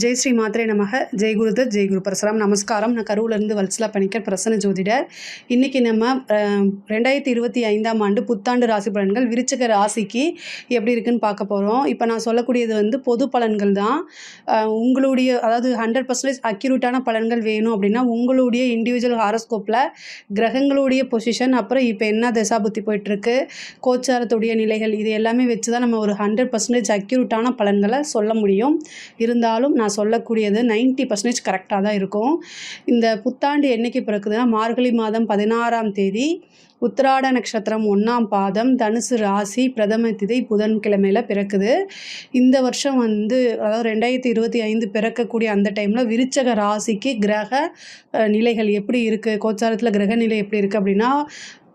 ஜெய் ஸ்ரீ மாத்ரே நமக. ஜெய் குருதத், ஜெய் குரு பரசுராம். நமஸ்காரம். நான் கரூர்லேருந்து வல்சலா பணிக்கர், பிரசன்ன ஜோதிடர். இன்றைக்கி நம்ம 2025ஆம் ஆண்டு புத்தாண்டு ராசி பலன்கள் விருச்சிக ராசிக்கு எப்படி இருக்குன்னு பார்க்க போகிறோம். இப்போ நான் சொல்லக்கூடியது பொது பலன்கள் தான். உங்களுடைய அதாவது 100% அக்யூரேட்டான பலன்கள் வேணும் அப்படின்னா உங்களுடைய இண்டிவிஜுவல் ஹாரோஸ்கோப்பில் கிரகங்களுடைய பொசிஷன், அப்புறம் இப்போ என்ன தசாபுத்தி போயிட்டுருக்கு, கோச்சாரத்துடைய நிலைகள், இது எல்லாமே வச்சு தான் நம்ம ஒரு 100% அக்யூரேட்டான பலன்களை சொல்ல முடியும். இருந்தாலும் நான் சொல்லக்கூடியது 90% கரெக்டாக தான் இருக்கும். இந்த புத்தாண்டு என்றைக்கு பிறக்குதுன்னா மார்கழி மாதம் 16ஆம் தேதி, உத்திராட நட்சத்திரம் 1ஆம் பாதம், தனுசு ராசி, பிரதம திதி, புதன்கிழமையில் பிறக்குது. இந்த வருஷம் அதாவது 2025 பிறக்கக்கூடிய அந்த டைமில் விருச்சக ராசிக்கு கிரக நிலைகள் எப்படி இருக்குது, கோச்சாரத்தில் கிரக நிலை எப்படி இருக்குது அப்படின்னா,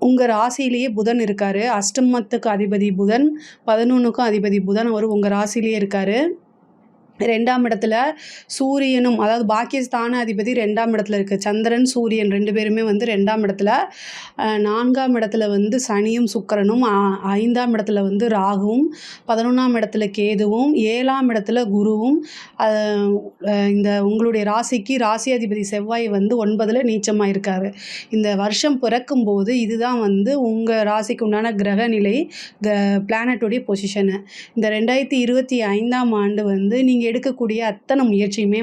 உங்கள் ராசியிலேயே புதன் இருக்கார். அஷ்டமத்துக்கு அதிபதி புதன், 11க்கும் அதிபதி புதன், அவர் உங்கள் ராசியிலேயே இருக்கார். 2ஆம் இடத்துல சூரியனும், அதாவது பாக்கியஸ்தான அதிபதி 2ஆம் இடத்துல இருக்குது. சந்திரன் சூரியன் 2 பேருமே 2ஆம் இடத்துல. 4ஆம் இடத்துல சனியும் சுக்கிரனும், 5ஆம் இடத்துல ராகுவும், 11ஆம் இடத்துல கேதுவும், 7ஆம் இடத்துல குருவும், இந்த உங்களுடைய ராசிக்கு ராசி அதிபதி செவ்வாய் 9ல் நீச்சமாக இருக்கார். இந்த வருஷம் பிறக்கும்போது இதுதான் உங்கள் ராசிக்கு உண்டான கிரக நிலை, பிளானட்டுடைய பொசிஷனு. இந்த 2025ஆம் ஆண்டு நீங்கள் எடுக்கக்கூடிய அத்தனை முயற்சியுமே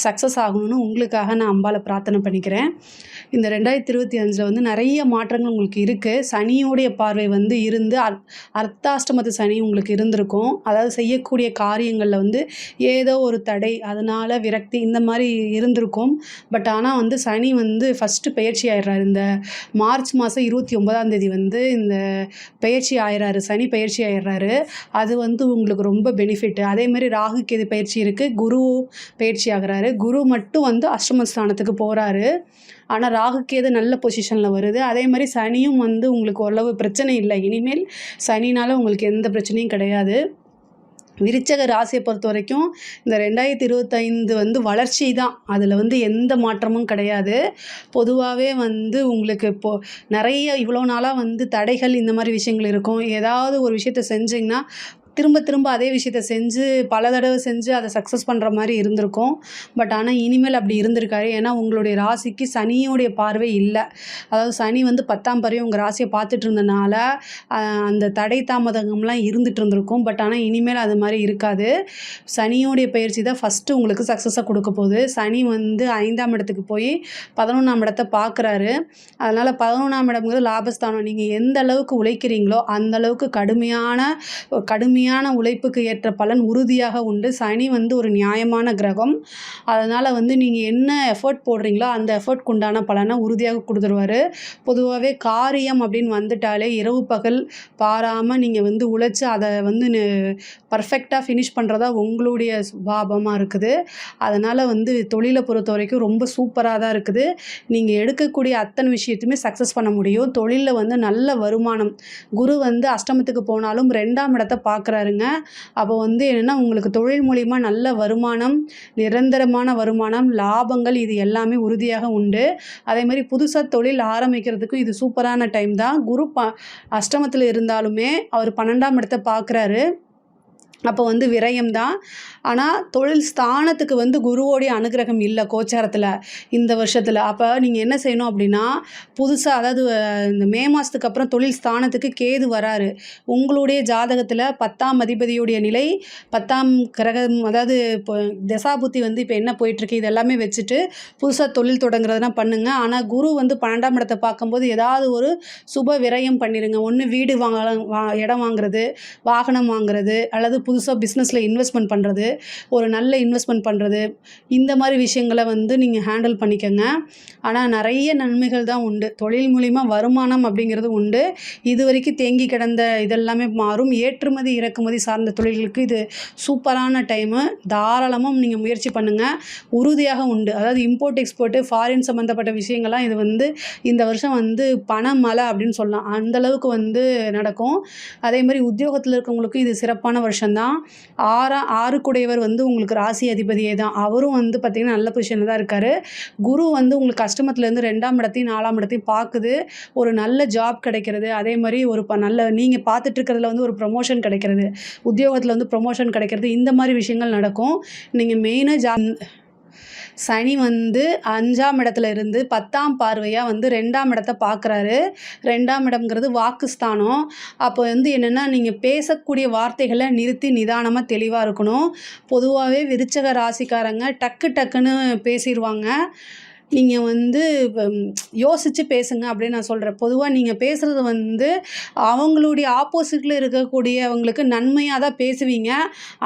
சக்ஸஸ் ஆகணும்னு உங்களுக்காக நான் அம்பாளை பிரார்த்தனை பண்ணிக்கிறேன். இந்த 2025 நிறைய மாற்றங்கள் உங்களுக்கு இருக்குது. சனியோடைய பார்வை இருந்து அர்த்தாஷ்டமத்து சனி உங்களுக்கு இருந்திருக்கும். அதாவது செய்யக்கூடிய காரியங்களில் ஏதோ ஒரு தடை, அதனால் விரக்தி, இந்த மாதிரி இருந்திருக்கும். பட் ஆனால் சனி ஃபஸ்ட்டு பயிற்சி ஆயிடுறாரு. இந்த மார்ச் மாதம் 29ஆம் தேதி இந்த பயிற்சி ஆயிடுறாரு, சனி பயிற்சி ஆயிடுறாரு. அது உங்களுக்கு ரொம்ப பெனிஃபிட். அதேமாதிரி ராகு கேது பயிற்சி இருக்குது, குரு பயிற்சி ஆகிறாரு. குரு மட்டும் அஷ்டமஸ்தானத்துக்கு போகிறாரு. ஆனால் ராகு கேது நல்ல பொசிஷனில் வருது. அதே மாதிரி சனியும் உங்களுக்கு ஓரளவு பிரச்சனை இல்லை. இனிமேல் சனினால் உங்களுக்கு எந்த பிரச்சனையும் கிடையாது. விருச்சக ராசியை பொறுத்த வரைக்கும் இந்த 2025 வளர்ச்சி தான். அதில் எந்த மாற்றமும் கிடையாது. பொதுவாகவே உங்களுக்கு இப்போது நிறைய இவ்வளோ நாளாக தடைகள், இந்த மாதிரி விஷயங்கள் இருக்கும். ஏதாவது ஒரு விஷயத்தை செஞ்சிங்கன்னா திரும்ப திரும்ப அதே விஷயத்தை செஞ்சு பல தடவை செஞ்சு அதை சக்ஸஸ் பண்ணுற மாதிரி இருந்திருக்கும். பட் ஆனால் இனிமேல் அப்படி இருந்திருக்காரு. ஏன்னா உங்களுடைய ராசிக்கு சனியோடைய பார்வை இல்லை. அதாவது சனி 10ஆம் பார்வை உங்கள் ராசியை பார்த்துட்டு இருந்தனால அந்த தடை தாமதங்கள்லாம் இருந்துகிட்டு இருந்திருக்கும். பட் ஆனால் இனிமேல் அது மாதிரி இருக்காது. சனியோடைய பயிற்சி தான் ஃபஸ்ட்டு உங்களுக்கு சக்ஸஸாக கொடுக்க போகுது. சனி 5ஆம் இடத்துக்கு போய் 11ஆம் இடத்தை பார்க்குறாரு. அதனால் 11ஆம் இடம்ங்கிறது லாபஸ்தானம். நீங்கள் எந்த அளவுக்கு உழைக்கிறீங்களோ அந்த அளவுக்கு கடுமையான உழைப்புக்கு ஏற்ற பலன் உறுதியாக உண்டு. சனி ஒரு நியாயமான கிரகம். அதனால் நீங்கள் என்ன எஃபர்ட் போடுறீங்களோ அந்த எஃபர்ட்க்கு உண்டான பலனை உறுதியாக கொடுத்துருவார். பொதுவாகவே காரியம் அப்படின்னு வந்துட்டாலே இரவு பகல் பாராமல் நீங்கள் உழைச்சி அதை பர்ஃபெக்டாக ஃபினிஷ் பண்ணுறதா உங்களுடைய சுபாவமாக இருக்குது. அதனால் தொழிலை பொறுத்த வரைக்கும் ரொம்ப சூப்பராக தான் இருக்குது. நீங்கள் எடுக்கக்கூடிய அத்தனை விஷயத்தையுமே சக்ஸஸ் பண்ண முடியும். தொழிலில் நல்ல வருமானம். குரு அஷ்டமத்துக்கு போனாலும் 2ஆம் இடத்தை பார்க்குறாருங்க. அப்போ என்னென்னா உங்களுக்கு தொழில் மூலிமா நல்ல வருமானம், நிரந்தரமான வருமானம், லாபங்கள், இது எல்லாமே உறுதியாக உண்டு. அதே மாதிரி புதுசாக தொழில் ஆரம்பிக்கிறதுக்கு இது சூப்பரான டைம் தான். குரு அஷ்டமத்தில் இருந்தாலுமே அவர் 12ஆம் இடத்தை பார்க்குறாரு. அப்போ விரயம் தான். ஆனால் தொழில் ஸ்தானத்துக்கு குருவோடைய அனுகிரகம் இல்லை கோச்சாரத்தில் இந்த வருஷத்தில். அப்போ நீங்கள் என்ன செய்யணும் அப்படின்னா, புதுசாக அதாவது இந்த மே மாதத்துக்கு அப்புறம் தொழில் ஸ்தானத்துக்கு கேது வராரு. உங்களுடைய ஜாதகத்தில் 10ஆம் அதிபதியுடைய நிலை, 10ஆம் கிரகம், அதாவது இப்போ தசாபுத்தி இப்போ என்ன போயிட்டுருக்கு, இது எல்லாமே வச்சுட்டு புதுசாக தொழில் தொடங்குறதுனா பண்ணுங்கள். ஆனால் குரு 12ஆம் இடத்தை பார்க்கும்போது ஏதாவது ஒரு சுப விரயம் பண்ணிடுங்க. ஒன்று வீடு இடம் வாங்குறது, வாகனம் வாங்குறது, அல்லது புதுசாக பிஸ்னஸில் இன்வெஸ்ட்மெண்ட் பண்ணுறது, ஒரு நல்ல இன்வெஸ்ட்மெண்ட் பண்ணுறது, இந்த மாதிரி விஷயங்களை நீங்கள் ஹேண்டில் பண்ணிக்கோங்க. ஆனால் நிறைய நன்மைகள் தான் உண்டு. தொழில் மூலிமா வருமானம் அப்படிங்கிறது உண்டு. இது வரைக்கும் தேங்கி கிடந்த இதெல்லாமே மாறும். ஏற்றுமதி இறக்குமதி சார்ந்த தொழில்களுக்கு இது சூப்பரான டைமு. தாராளமாக நீங்கள் முயற்சி பண்ணுங்கள். உறுதியாக உண்டு. அதாவது இம்போர்ட் எக்ஸ்போர்ட்டு, ஃபாரின் சம்மந்தப்பட்ட விஷயங்கள்லாம் இது இந்த வருஷம் பணமழை அப்படின்னு சொல்லலாம். அந்தளவுக்கு நடக்கும். அதே மாதிரி உத்தியோகத்தில் இருக்கவங்களுக்கும் இது சிறப்பான வருஷம் தான். 6 குடையவர் வந்து உங்களுக்கு ராசி அதிபதியே தான். அவரும் வந்து பார்த்திங்கன்னா நல்ல பொசிஷனில் தான் இருக்கார். குரு வந்து உங்களுக்கு அஷ்டமத்துலேருந்து 2ஆம் இடத்தையும் 4ஆம் இடத்தையும் பார்க்குது. ஒரு நல்ல ஜாப் கிடைக்கிறது, அதே மாதிரி ஒரு நல்ல நீங்கள் பார்த்துட்ருக்கிறதுல வந்து ஒரு ப்ரமோஷன் கிடைக்கிறது, உத்தியோகத்தில் வந்து ப்ரமோஷன் கிடைக்கிறது, இந்த மாதிரி விஷயங்கள் நடக்கும். நீங்கள் மெயினாக சனி வந்து 5ஆம் இடத்துல இருந்து 10ஆம் பார்வையாக வந்து 2ஆம் இடத்த பார்க்குறாரு. 2ஆம் இடம்ங்கிறது வாக்குஸ்தானம். அப்போ வந்து என்னென்னா, நீங்கள் பேசக்கூடிய வார்த்தைகளை நிறுத்தி நிதானமாக தெளிவாக இருக்கணும். பொதுவாகவே விருச்சக ராசிக்காரங்க டக்கு டக்குன்னு பேசிடுவாங்க. நீங்கள் வந்து யோசித்து பேசுங்க அப்படின்னு நான் சொல்கிறேன். பொதுவாக நீங்கள் பேசுகிறது வந்து அவங்களுடைய ஆப்போசிட்டில் இருக்கக்கூடியவங்களுக்கு நன்மையாக தான் பேசுவீங்க.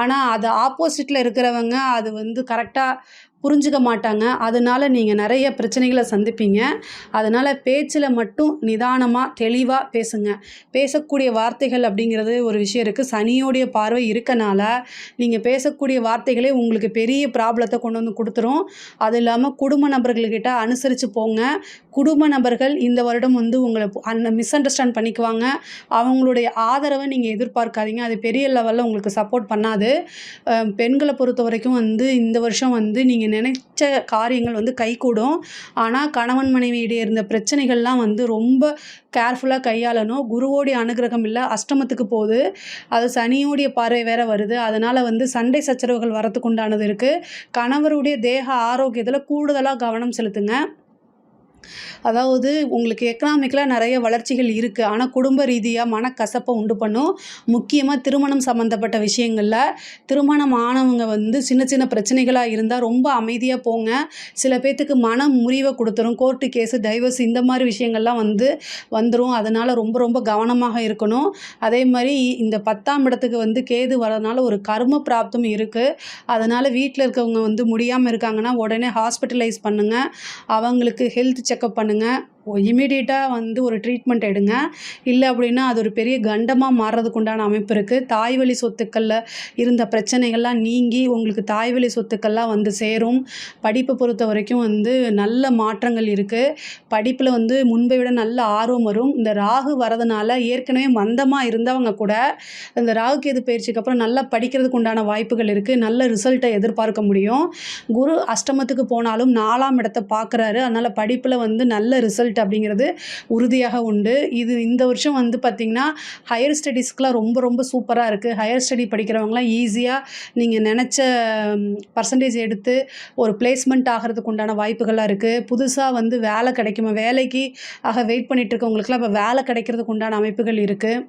ஆனால் அது ஆப்போசிட்டில் இருக்கிறவங்க அது வந்து கரெக்டாக புரிஞ்சுக்க மாட்டாங்க. அதனால் நீங்கள் நிறைய பிரச்சனைகளை சந்திப்பீங்க. அதனால் பேச்சில் மட்டும் நிதானமாக தெளிவாக பேசுங்க. பேசக்கூடிய வார்த்தைகள் அப்படிங்கிறது ஒரு விஷயம் இருக்குது. சனியோடைய பார்வை இருக்கனால நீங்கள் பேசக்கூடிய வார்த்தைகளே உங்களுக்கு பெரிய ப்ராப்ளத்தை கொண்டு வந்து கொடுத்துரும். அது இல்லாமல் குடும்ப நபர்கள்கிட்ட அனுசரித்து போங்க. குடும்ப நபர்கள் இந்த வருடம் வந்து உங்களை மிஸ் அண்டர்ஸ்டாண்ட் பண்ணிக்குவாங்க. அவங்களுடைய ஆதரவை நீங்கள் எதிர்பார்க்காதீங்க. அது பெரிய லெவலில் உங்களுக்கு சப்போர்ட் பண்ணாது. பெண்களை பொறுத்த வரைக்கும் வந்து இந்த வருஷம் வந்து நீங்கள் நினைச்ச காரியங்கள் வந்து கைகூடும். ஆனால் கணவன் மனைவியிடையே இருந்த பிரச்சனைகள்லாம் வந்து ரொம்ப கேர்ஃபுல்லாக கையாளணும். குருவோடைய அனுகிரகம் இல்லை, அஷ்டமத்துக்கு போகுது. அது சனியோடைய பார்வை வேற வருது. அதனால் வந்து சண்டை சச்சரவுகள் வரத்துக்கு உண்டானது இருக்குது. கணவருடைய தேக ஆரோக்கியத்தில் கூடுதலாக கவனம் செலுத்துங்க. அதாவது உங்களுக்கு எக்கனாமிக்கலாக நிறைய வளர்ச்சிகள் இருக்குது. ஆனால் குடும்ப ரீதியாக மனக்கசப்பை உண்டு பண்ணும். முக்கியமாக திருமணம் சம்மந்தப்பட்ட விஷயங்களில் திருமணம் ஆனவங்க வந்து சின்ன சின்ன பிரச்சனைகளாக இருந்தால் ரொம்ப அமைதியாக போங்க. சில பேர்த்துக்கு மன முறிவை கொடுத்துரும். கோர்ட்டு கேஸு, டைவர்ஸ் இந்த மாதிரி விஷயங்கள்லாம் வந்துடும். அதனால் ரொம்ப ரொம்ப கவனமாக இருக்கணும். அதே மாதிரி இந்த 10ஆம் இடத்துக்கு வந்து கேது வரதுனால ஒரு கர்ம பிராப்தம் இருக்குது. அதனால் வீட்டில் இருக்கவங்க வந்து முடியாமல் இருக்காங்கன்னா உடனே ஹாஸ்பிட்டலைஸ் பண்ணுங்கள். அவங்களுக்கு ஹெல்த் செக்கப் பண்ணுங்கள். இமீடியட்டாக வந்து ஒரு ட்ரீட்மெண்ட் எடுங்க. இல்லை அப்படின்னா அது ஒரு பெரிய கண்டமாக மாறுறதுக்கு உண்டான அமைப்பு இருக்குது. தாய்வழி சொத்துக்களில் இருந்த பிரச்சனைகள்லாம் நீங்கி உங்களுக்கு தாய்வழி சொத்துக்கள்லாம் வந்து சேரும். படிப்பை பொறுத்த வரைக்கும் வந்து நல்ல மாற்றங்கள் இருக்குது. படிப்பில் வந்து முன்பை விட நல்ல ஆர்வம் வரும். இந்த ராகு வரதுனால ஏற்கனவே மந்தமாக இருந்தவங்க கூட இந்த ராகு கேது பயிற்சிக்கு அப்புறம் நல்லா படிக்கிறதுக்கு உண்டான வாய்ப்புகள் இருக்குது. நல்ல ரிசல்ட்டை எதிர்பார்க்க முடியும். குரு அஷ்டமத்துக்கு போனாலும் 4ஆம் இடத்தை பார்க்குறாரு. அதனால் படிப்பில் வந்து நல்ல ரிசல்ட் அப்படிங்கிறது உறுதியாக உண்டு. இது இந்த வருஷம் வந்து பார்த்திங்கன்னா ஹையர் ஸ்டடீஸ்க்குலாம் ரொம்ப ரொம்ப சூப்பராக இருக்குது. ஹையர் ஸ்டடி படிக்கிறவங்களாம் ஈஸியாக நீங்கள் நினச்ச பர்சன்டேஜ் எடுத்து ஒரு பிளேஸ்மெண்ட் ஆகிறதுக்கு உண்டான வாய்ப்புகளாக இருக்குது. புதுசாக வந்து வேலை கிடைக்குமா, வேலைக்கு வெயிட் பண்ணிகிட்டு இருக்கவங்களுக்குலாம் இப்போ வேலை கிடைக்கிறதுக்கு உண்டான அமைப்புகள் இருக்குது.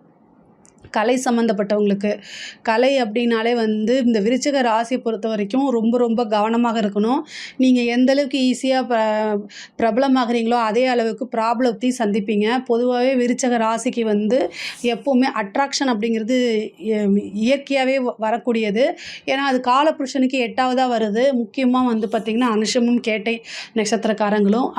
கலை சம்மந்தப்பட்டவங்களுக்கு கலை அப்படின்னாலே வந்து இந்த விருச்சிக ராசியை பொறுத்த வரைக்கும் ரொம்ப ரொம்ப கவனமாக இருக்கணும். நீங்கள் எந்தளவுக்கு ஈஸியாக பிரபலமாகறீங்களோ அதே அளவுக்கு ப்ராப்ளத்தையும் சந்திப்பீங்க. பொதுவாகவே விருச்சிக ராசிக்கு வந்து எப்போவுமே அட்ராக்ஷன் அப்படிங்கிறது இயற்கையாகவே வரக்கூடியது. ஏன்னா அது காலபுருஷனுக்கு 8ஆவதாக வருது. முக்கியமாக வந்து பார்த்திங்கன்னா அனுஷமும் கேட்டை நட்சத்திரக்காரங்களும்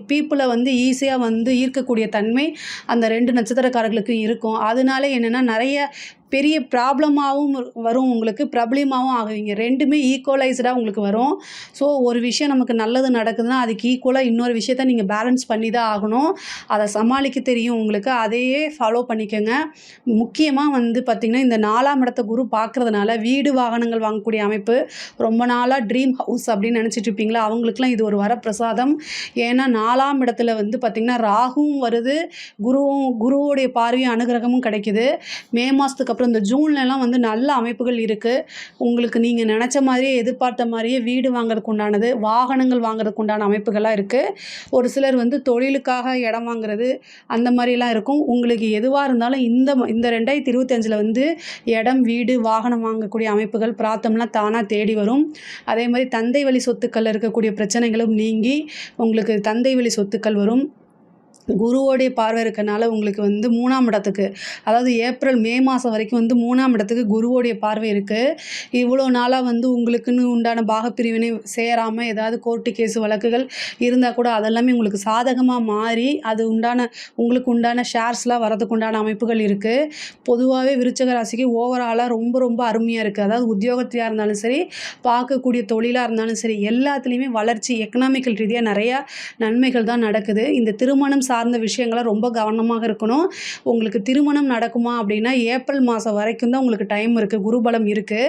பீப்புளை வந்து ஈஸியாக வந்து ஈர்க்கக்கூடிய தன்மை அந்த 2 நட்சத்திரக்காரர்களுக்கு இருக்கும். அதனால என்னென்னா நிறைய பெரிய ப்ராப்ளமாகவும் வரும், உங்களுக்கு ப்ராப்ளமாகவும் ஆகுவீங்க. 2மே ஈக்குவலைஸ்டாக உங்களுக்கு வரும். ஸோ ஒரு விஷயம் நமக்கு நல்லது நடக்குதுன்னா அதுக்கு ஈக்குவலாக இன்னொரு விஷயத்த நீங்கள் பேலன்ஸ் பண்ணி தான் ஆகணும். அதை சமாளிக்க தெரியும் உங்களுக்கு. அதையே ஃபாலோ பண்ணிக்கோங்க. முக்கியமாக வந்து பார்த்திங்கன்னா இந்த 4ஆம் இடத்த குரு பார்க்குறதுனால வீடு வாகனங்கள் வாங்கக்கூடிய அமைப்பு, ரொம்ப நாளாக ட்ரீம் ஹவுஸ் அப்படின்னு நினச்சிட்டு இருப்பீங்களா, அவங்களுக்குலாம் இது ஒரு வரப்பிரசாதம். ஏன்னா 4ஆம் இடத்துல வந்து பார்த்திங்கன்னா ராகுவும் வருது, குருவோடைய பார்வையும் அனுகிரகமும் கிடைக்குது. மே மாதத்துக்கு அப்புறம் இந்த ஜூன்லலாம் வந்து நல்ல அமைப்புகள் இருக்குது. உங்களுக்கு நீங்கள் நினச்ச மாதிரியே எதிர்பார்த்த மாதிரியே வீடு வாங்குறதுக்கு உண்டானது, வாகனங்கள் வாங்குறதுக்கு உண்டான அமைப்புகளாக இருக்குது. ஒரு சிலர் வந்து தொழிலுக்காக இடம் வாங்குறது அந்த மாதிரிலாம் இருக்கும். உங்களுக்கு எதுவாக இருந்தாலும் இந்த 2025 வந்து இடம், வீடு, வாகனம் வாங்கக்கூடிய அமைப்புகள் பிராத்தம்லாம் தானாக தேடி வரும். அதே மாதிரி தந்தை வழி சொத்துக்கள் இருக்கக்கூடிய பிரச்சனைகளும் நீங்கி உங்களுக்கு தந்தை வழி சொத்துக்கள் வரும். குருவோடைய பார்வை இருக்கனால உங்களுக்கு வந்து 3ஆம் இடத்துக்கு, அதாவது ஏப்ரல் மே மாதம் வரைக்கும் வந்து 3ஆம் இடத்துக்கு குருவோடைய பார்வை இருக்குது. இவ்வளோ நாளாக வந்து உங்களுக்குன்னு உண்டான பாகப்பிரிவினை சேராமல் ஏதாவது கோர்ட்டு கேஸு வழக்குகள் இருந்தால் கூட அதெல்லாமே உங்களுக்கு சாதகமாக மாறி உங்களுக்கு உண்டான ஷேர்ஸ்லாம் வரதுக்கு உண்டான அமைப்புகள் இருக்குது. பொதுவாகவே விருச்சிக ராசிக்கு ஓவராலாக ரொம்ப ரொம்ப அருமையாக இருக்குது. அதாவது உத்தியோகத்தியாக இருந்தாலும் சரி, பார்க்கக்கூடிய தொழிலாக இருந்தாலும் சரி, எல்லாத்துலேயுமே வளர்ச்சி, எக்கனாமிக்கல் ரீதியாக நிறையா நன்மைகள் தான் நடக்குது. இந்த திருமணம் சார்ந்த விஷயங்கள ரொம்ப கவனமாக இருக்கணும். உங்களுக்கு திருமணம் நடக்குமா அப்படின்னா, ஏப்ரல் மாதம் வரைக்கும் தான் உங்களுக்கு டைம் இருக்குது. குருபலம் இருக்குது.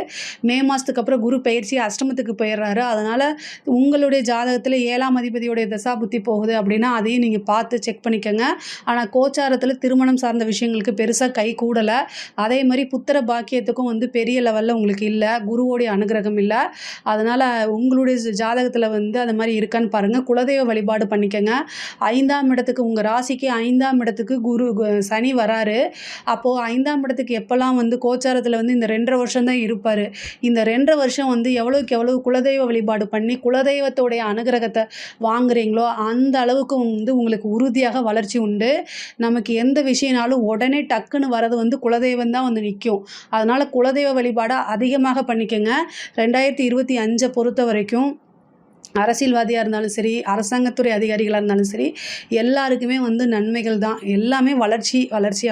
மே மாதத்துக்கு அப்புறம் குரு பெயர்ச்சி அஷ்டமத்துக்கு போயிடுறாரு. அதனால் உங்களுடைய ஜாதகத்தில் 7ஆம் அதிபதியுடைய தசாபுத்தி போகுது அப்படின்னா, அதையும் நீங்கள் பார்த்து செக் பண்ணிக்கோங்க. ஆனால் கோச்சாரத்தில் திருமணம் சார்ந்த விஷயங்களுக்கு பெருசாக கை கூடலை. அதே மாதிரி புத்திர பாக்கியத்துக்கும் வந்து பெரிய லெவலில் உங்களுக்கு இல்லை. குருவோடைய அனுகிரகம் இல்லை. அதனால் உங்களுடைய ஜாதகத்தில் வந்து அது மாதிரி இருக்கான்னு பாருங்கள். குலதெய்வ வழிபாடு பண்ணிக்கோங்க. 5ஆம் இடத்துக்கு உங்கள் ராசிக்கு 5ஆம் இடத்துக்கு சனி வராரு. அப்போது 5ஆம் இடத்துக்கு எப்போல்லாம் வந்து கோச்சாரத்தில் வந்து இந்த 2.5 வருஷம் தான் இருப்பார். இந்த 2.5 வருஷம் வந்து எவ்வளோக்கு எவ்வளோ குலதெய்வ வழிபாடு பண்ணி குலதெய்வத்தோடைய அனுகிரகத்தை வாங்குறீங்களோ அந்த அளவுக்கு வந்து உங்களுக்கு உறுதியாக வளர்ச்சி உண்டு. நமக்கு எந்த விஷயம்னாலும் உடனே டக்குன்னு வரது வந்து குலதெய்வம் தான் வந்து நிற்கும். அதனால் குலதெய்வ வழிபாடை அதிகமாக பண்ணிக்கோங்க. 2025 பொறுத்த வரைக்கும் அரசியல்வாதியாக இருந்தாலும் சரி, அரசாங்கத்துறை அதிகாரிகளாக இருந்தாலும் சரி, எல்லாருக்குமே வந்து நன்மைகள் தான். எல்லாமே வளர்ச்சி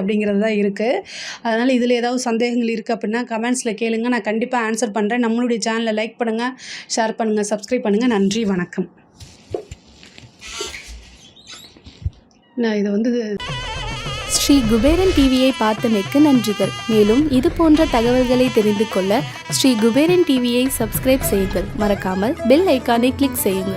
அப்படிங்கிறது தான் இருக்குது. அதனால் இதில் ஏதாவது சந்தேகங்கள் இருக்குது அப்படின்னா கமெண்ட்ஸில் கேளுங்க. நான் கண்டிப்பாக ஆன்சர் பண்ணுறேன். நம்மளுடைய சேனலை லைக் பண்ணுங்கள், ஷேர் பண்ணுங்கள், சப்ஸ்கிரைப் பண்ணுங்கள். நன்றி, வணக்கம். நான் இதை வந்து ஸ்ரீ குபேரன் டிவியை பார்த்தமைக்கு நன்றிகள். மேலும் இது போன்ற தகவல்களை தெரிந்து கொள்ள ஸ்ரீ குபேரன் டிவியை சப்ஸ்கிரைப் செய்யுங்கள். மறக்காமல் பெல் ஐக்கானை கிளிக் செய்யுங்கள்.